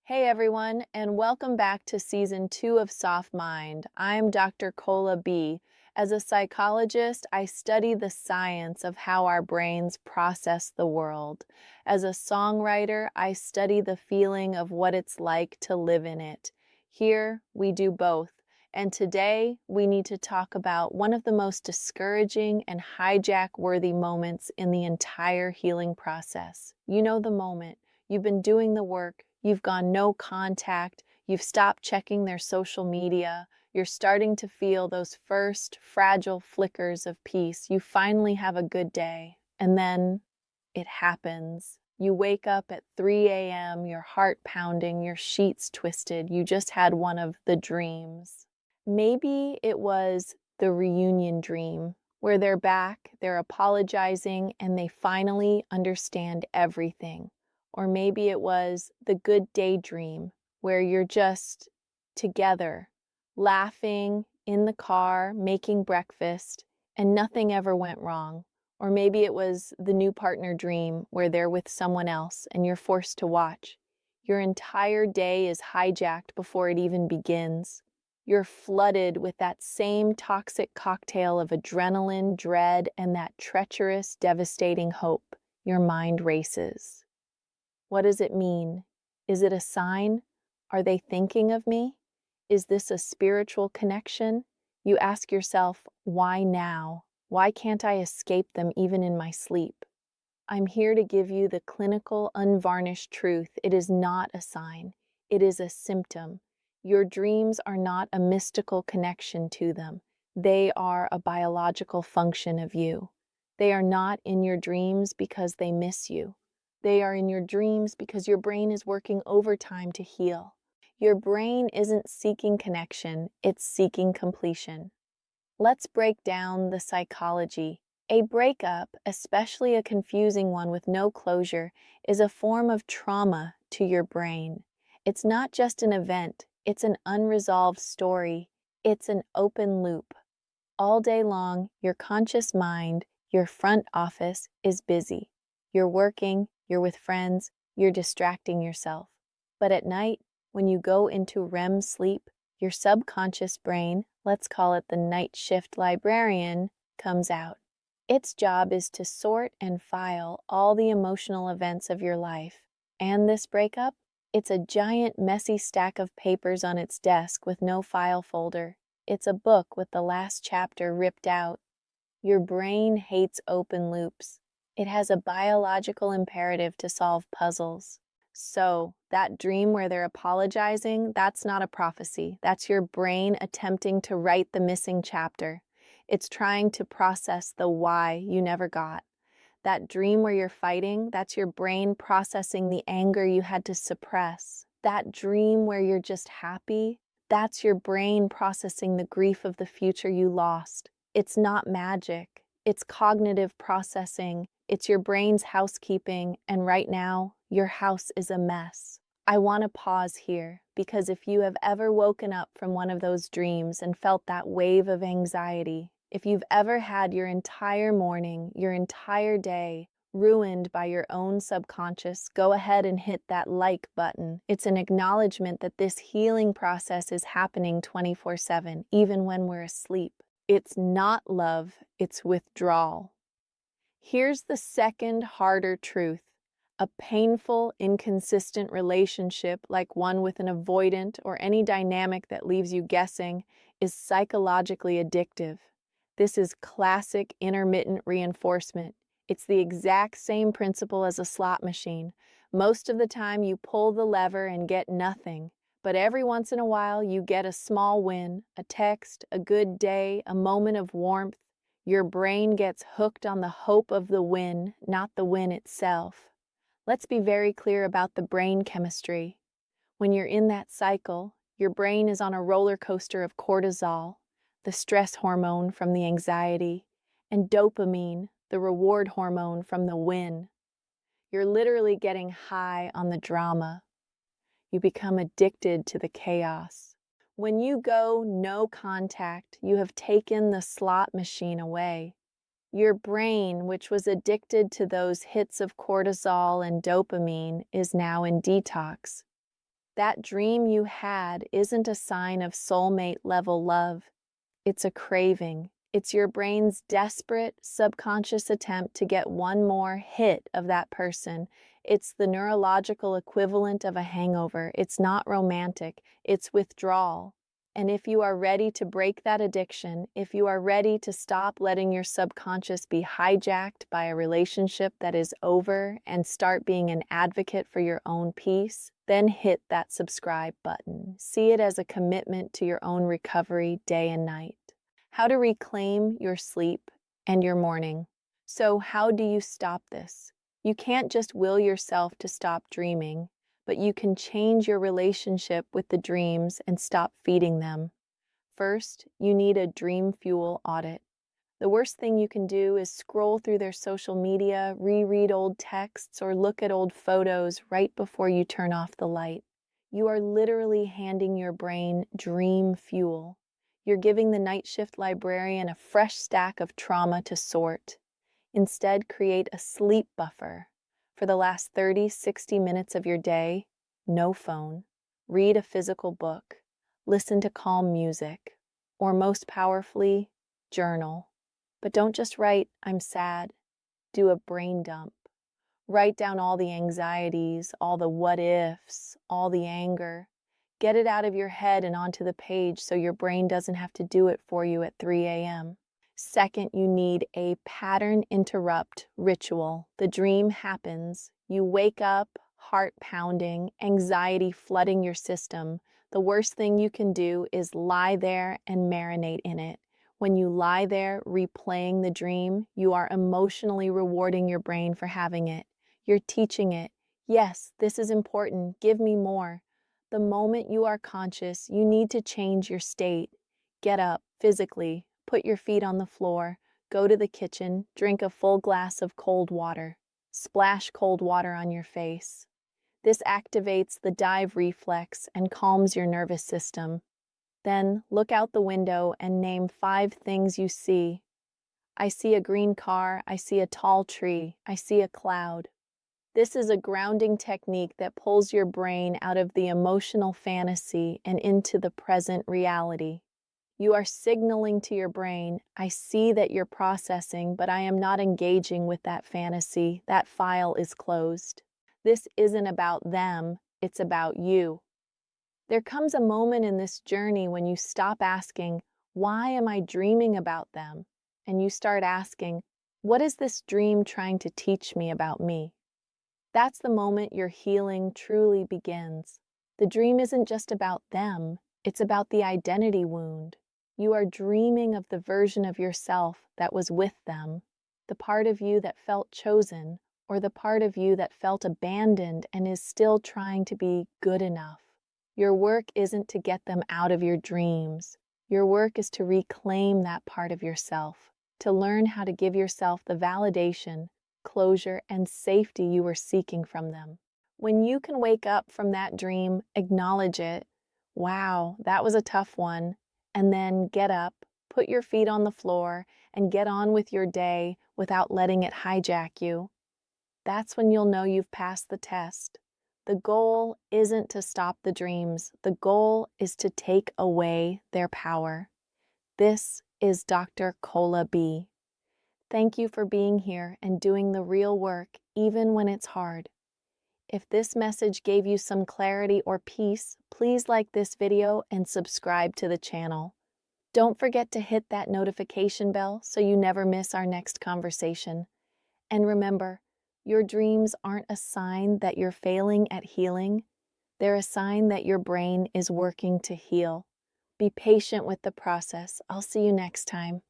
Hey everyone, and welcome back to season 2 of Soft Mind. I'm Dr. Kola B. As a psychologist, I study the science of how our brains process the world. As a songwriter, I study the feeling of what it's like to live in it. Here, we do both. And today, we need to talk about one of the most discouraging and hijack-worthy moments in the entire healing process. You know the moment. You've been doing the work, you've gone no contact, you've stopped checking their social media, you're starting to feel those first fragile flickers of peace. You finally have a good day, and then it happens. You wake up at 3 a.m., your heart pounding, your sheets twisted. You just had one of the dreams. Maybe it was the reunion dream, where they're back, they're apologizing, and they finally understand everything. Or maybe it was the good daydream where you're just together, laughing in the car, making breakfast, and nothing ever went wrong. Or maybe it was the new partner dream where they're with someone else and you're forced to watch. Your entire day is hijacked before it even begins. You're flooded with that same toxic cocktail of adrenaline, dread, and that treacherous, devastating hope. Your mind races. What does it mean? Is it a sign? Are they thinking of me? Is this a spiritual connection? You ask yourself, why now? Why can't I escape them even in my sleep? I'm here to give you the clinical, unvarnished truth. It is not a sign. It is a symptom. Your dreams are not a mystical connection to them. They are a biological function of you. They are not in your dreams because they miss you. They are in your dreams because your brain is working overtime to heal. Your brain isn't seeking connection, it's seeking completion. Let's break down the psychology. A breakup, especially a confusing one with no closure, is a form of trauma to your brain. It's not just an event, it's an unresolved story. It's an open loop. All day long, your conscious mind, your front office, is busy. You're working, you're with friends, you're distracting yourself. But at night, when you go into REM sleep, your subconscious brain, let's call it the night shift librarian, comes out. Its job is to sort and file all the emotional events of your life. And this breakup? It's a giant messy stack of papers on its desk with no file folder. It's a book with the last chapter ripped out. Your brain hates open loops. It has a biological imperative to solve puzzles. So, that dream where they're apologizing, that's not a prophecy. That's your brain attempting to write the missing chapter. It's trying to process the why you never got. That dream where you're fighting, that's your brain processing the anger you had to suppress. That dream where you're just happy, that's your brain processing the grief of the future you lost. It's not magic. It's cognitive processing. It's your brain's housekeeping, and right now, your house is a mess. I want to pause here because if you have ever woken up from one of those dreams and felt that wave of anxiety, if you've ever had your entire morning, your entire day ruined by your own subconscious, go ahead and hit that like button. It's an acknowledgement that this healing process is happening 24/7, even when we're asleep. It's not love, it's withdrawal. Here's the second, harder truth. A painful, inconsistent relationship, like one with an avoidant or any dynamic that leaves you guessing, is psychologically addictive. This is classic intermittent reinforcement. It's the exact same principle as a slot machine. Most of the time you pull the lever and get nothing, but every once in a while you get a small win, a text, a good day, a moment of warmth. Your brain gets hooked on the hope of the win, not the win itself. Let's be very clear about the brain chemistry. When you're in that cycle, your brain is on a roller coaster of cortisol, the stress hormone from the anxiety, and dopamine, the reward hormone from the win. You're literally getting high on the drama. You become addicted to the chaos. When you go no contact, you have taken the slot machine away. Your brain, which was addicted to those hits of cortisol and dopamine, is now in detox. That dream you had isn't a sign of soulmate level love. It's a craving. It's your brain's desperate, subconscious attempt to get one more hit of that person. It's the neurological equivalent of a hangover. It's not romantic, it's withdrawal. And if you are ready to break that addiction, if you are ready to stop letting your subconscious be hijacked by a relationship that is over and start being an advocate for your own peace, then hit that subscribe button. See it as a commitment to your own recovery day and night. How to reclaim your sleep and your morning. So, how do you stop this? You can't just will yourself to stop dreaming, but you can change your relationship with the dreams and stop feeding them. First, you need a dream fuel audit. The worst thing you can do is scroll through their social media, reread old texts, or look at old photos right before you turn off the light. You are literally handing your brain dream fuel. You're giving the night shift librarian a fresh stack of trauma to sort. Instead, create a sleep buffer. For the last 30-60 minutes of your day, no phone. Read a physical book. Listen to calm music. Or most powerfully, journal. But don't just write, "I'm sad." Do a brain dump. Write down all the anxieties, all the what ifs, all the anger. Get it out of your head and onto the page so your brain doesn't have to do it for you at 3 a.m. Second, you need a pattern interrupt ritual. The dream happens. You wake up, heart pounding, anxiety flooding your system. The worst thing you can do is lie there and marinate in it. When you lie there replaying the dream, you are emotionally rewarding your brain for having it. You're teaching it, yes, this is important, give me more. The moment you are conscious, you need to change your state. Get up physically, put your feet on the floor, go to the kitchen, drink a full glass of cold water. Splash cold water on your face. This activates the dive reflex and calms your nervous system. Then look out the window and name 5 things you see. I see a green car, I see a tall tree, I see a cloud. This is a grounding technique that pulls your brain out of the emotional fantasy and into the present reality. You are signaling to your brain, I see that you're processing, but I am not engaging with that fantasy. That file is closed. This isn't about them, it's about you. There comes a moment in this journey when you stop asking, why am I dreaming about them? And you start asking, what is this dream trying to teach me about me? That's the moment your healing truly begins. The dream isn't just about them, it's about the identity wound. You are dreaming of the version of yourself that was with them, the part of you that felt chosen, or the part of you that felt abandoned and is still trying to be good enough. Your work isn't to get them out of your dreams. Your work is to reclaim that part of yourself, to learn how to give yourself the validation, closure, and safety you were seeking from them. When you can wake up from that dream, acknowledge it. Wow, that was a tough one. And then get up, put your feet on the floor, and get on with your day without letting it hijack you. That's when you'll know you've passed the test. The goal isn't to stop the dreams. The goal is to take away their power. This is Dr. Cola B. Thank you for being here and doing the real work, even when it's hard. If this message gave you some clarity or peace, please like this video and subscribe to the channel. Don't forget to hit that notification bell so you never miss our next conversation. And remember, your dreams aren't a sign that you're failing at healing. They're a sign that your brain is working to heal. Be patient with the process. I'll see you next time.